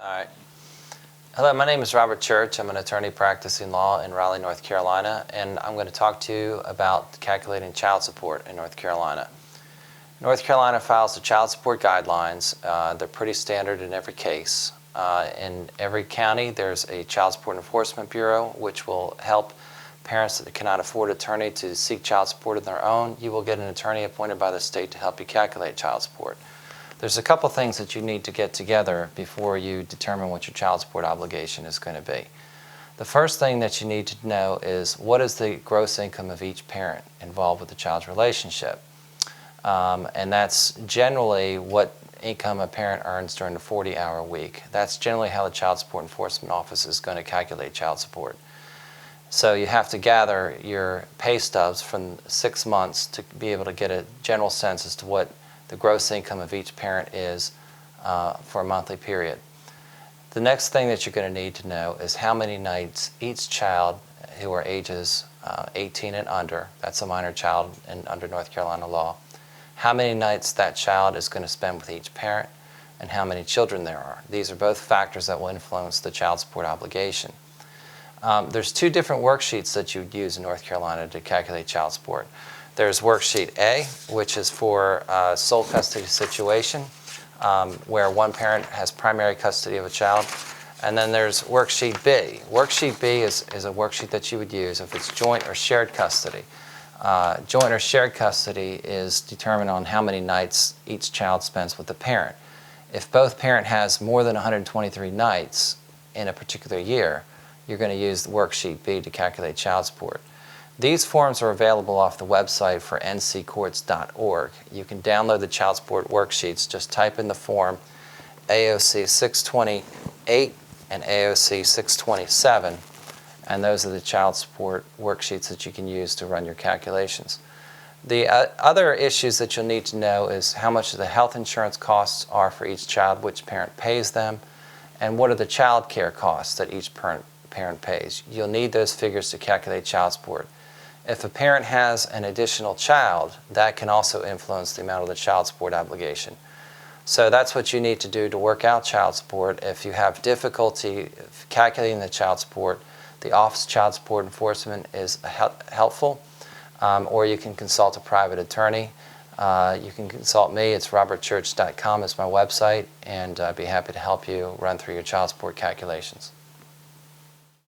All right. Hello, my name is Robert Church. I'm an attorney practicing law in Raleigh, North Carolina, and I'm going to talk to you about calculating child support in North Carolina. North Carolina files the child support guidelines. They're pretty standard in every case. In every county, there's a Child Support Enforcement Bureau, which will help parents that cannot afford an attorney to seek child support of their own. You will get an attorney appointed by the state to help you calculate child support. There's a couple things that you need to get together before you determine what your child support obligation is going to be. The first thing that you need to know is what is the gross income of each parent involved with the child's relationship. And that's generally what income a parent earns during the 40-hour week. That's generally how the Child Support Enforcement Office is going to calculate child support. So you have to gather your pay stubs from 6 months to be able to get a general sense as to what the gross income of each parent is for a monthly period. The next thing that you're going to need to know is how many nights each child who are ages 18 and under, that's a minor child under North Carolina law, how many nights that child is going to spend with each parent and how many children there are. These are both factors that will influence the child support obligation. There's two different worksheets that you would use in North Carolina to calculate child support. There's worksheet A, which is for a sole custody situation, where one parent has primary custody of a child. And then there's worksheet B. Worksheet B is a worksheet that you would use if it's joint or shared custody. Joint or shared custody is determined on how many nights each child spends with the parent. If both parent has more than 123 nights in a particular year, you're going to use worksheet B to calculate child support. These forms are available off the website for nccourts.org. You can download the child support worksheets. Just type in the form AOC 628 and AOC 627, and those are the child support worksheets that you can use to run your calculations. The other issues that you'll need to know is how much the health insurance costs are for each child, which parent pays them, and what are the child care costs that each parent pays. You'll need those figures to calculate child support. If a parent has an additional child, that can also influence the amount of the child support obligation. So that's what you need to do to work out child support. If you have difficulty calculating the child support, the Office of Child Support Enforcement is helpful, or you can consult a private attorney. You can consult me. It's robertchurch.com is my website, and I'd be happy to help you run through your child support calculations.